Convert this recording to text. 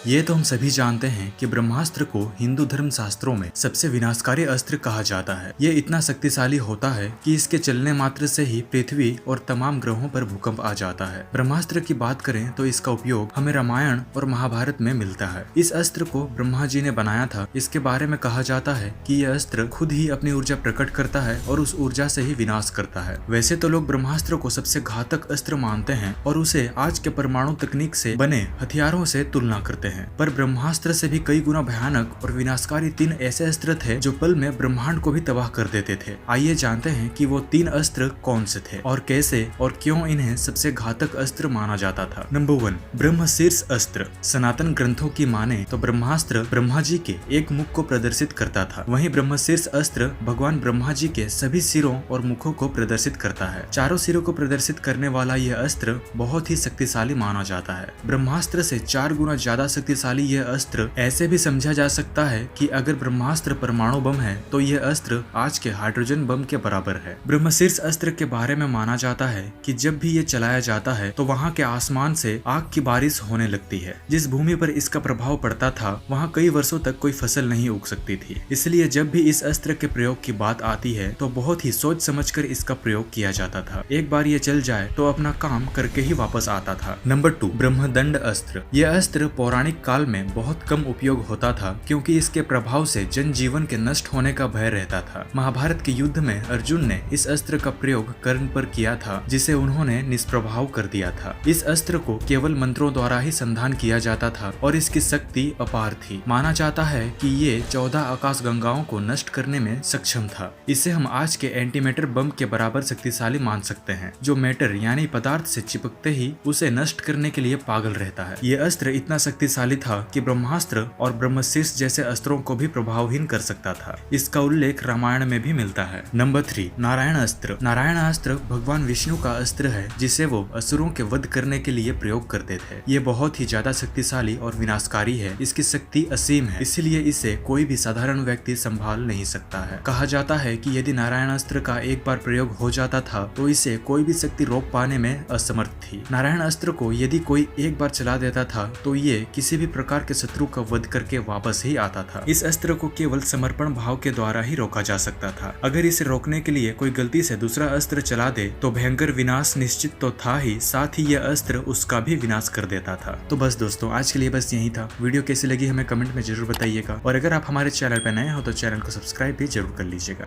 ये तो हम सभी जानते हैं कि ब्रह्मास्त्र को हिंदू धर्म शास्त्रों में सबसे विनाशकारी अस्त्र कहा जाता है। ये इतना शक्तिशाली होता है कि इसके चलने मात्र से ही पृथ्वी और तमाम ग्रहों पर भूकंप आ जाता है। ब्रह्मास्त्र की बात करें तो इसका उपयोग हमें रामायण और महाभारत में मिलता है। इस अस्त्र को ब्रह्मा जी ने बनाया था। इसके बारे में कहा जाता है कि यह अस्त्र खुद ही अपनी ऊर्जा प्रकट करता है और उस ऊर्जा से ही विनाश करता है। वैसे तो लोग ब्रह्मास्त्र को सबसे घातक अस्त्र मानते हैं और उसे आज के परमाणु तकनीक से बने हथियारों से तुलना करते हैं, पर ब्रह्मास्त्र से भी कई गुना भयानक और विनाशकारी 3 ऐसे अस्त्र थे जो पल में ब्रह्मांड को भी तबाह कर देते थे। आइए जानते हैं कि वो 3 अस्त्र कौन से थे और कैसे और क्यों इन्हें सबसे घातक अस्त्र माना जाता था। नंबर 1, ब्रह्मशीर्ष अस्त्र। सनातन ग्रंथों की माने तो ब्रह्मास्त्र ब्रह्मा जी के एक मुख को प्रदर्शित करता था। वहीं ब्रह्मशीर्ष अस्त्र भगवान ब्रह्मा जी के सभी सिरों और मुखों को प्रदर्शित करता है। चारों सिरों को प्रदर्शित करने वाला यह अस्त्र बहुत ही शक्तिशाली माना जाता है। ब्रह्मास्त्र से 4 गुना ज्यादा शक्तिशाली यह अस्त्र ऐसे भी समझा जा सकता है कि अगर ब्रह्मास्त्र परमाणु बम है तो यह अस्त्र आज के हाइड्रोजन बम के बराबर है। ब्रह्मशीर्ष अस्त्र के बारे में माना जाता है कि जब भी ये चलाया जाता है तो वहाँ के आसमान से आग की बारिश होने लगती है। जिस भूमि पर इसका प्रभाव पड़ता था वहाँ कई वर्षों तक कोई फसल नहीं उग सकती थी। इसलिए जब भी इस अस्त्र के प्रयोग की बात आती है तो बहुत ही सोच समझकर इसका प्रयोग किया जाता था। एक बार ये चल जाए तो अपना काम करके ही वापस आता था। नंबर 2, ब्रह्मदंड अस्त्र। यह अस्त्र पौराणिक काल में बहुत कम उपयोग होता था क्योंकि इसके प्रभाव से जनजीवन के नष्ट होने का भय रहता था। महाभारत के युद्ध में अर्जुन ने इस अस्त्र का प्रयोग कर्ण पर किया था जिसे उन्होंने निष्प्रभाव कर दिया था। इस अस्त्र को केवल मंत्रों द्वारा ही संधान किया जाता था और इसकी शक्ति अपार थी। माना जाता है कि ये 14 आकाश गंगाओं को नष्ट करने में सक्षम था। इसे हम आज के एंटीमेटर बम के बराबर शक्तिशाली मान सकते हैं, जो मैटर यानी पदार्थ से चिपकते ही उसे नष्ट करने के लिए पागल रहता है। ये अस्त्र इतना शक्तिशाली था कि ब्रह्मास्त्र और ब्रह्मशीर्ष जैसे अस्त्रों को भी प्रभावहीन कर सकता था। इसका उल्लेख रामायण में भी मिलता है। नंबर 3, नारायण अस्त्र। नारायण अस्त्र भगवान विष्णु का अस्त्र है जिसे वो असुरों के वध करने के लिए प्रयोग करते थे। ये बहुत ही ज्यादा शक्तिशाली और विनाशकारी है। इसकी शक्ति असीम है, इसलिए इसे कोई भी साधारण व्यक्ति संभाल नहीं सकता है। कहा जाता है कि यदि नारायण अस्त्र का एक बार प्रयोग हो जाता था तो इसे कोई भी शक्ति रोक पाने में असमर्थ थी। नारायण अस्त्र को यदि कोई एक बार चला देता था तो ये किसी भी प्रकार के शत्रु का वध करके वापस ही आता था। इस अस्त्र को केवल समर्पण भाव के द्वारा ही रोका जा सकता था। अगर इसे रोकने के लिए कोई गलती से दूसरा अस्त्र चला दे तो भयंकर विनाश निश्चित तो था ही, साथ ही यह अस्त्र उसका भी विनाश कर देता था। तो बस दोस्तों, आज के लिए बस यही था। वीडियो कैसी लगी हमें कमेंट में जरूर बताइएगा और अगर आप हमारे चैनल पर नए हो तो चैनल को सब्सक्राइब भी जरूर कर लीजिएगा।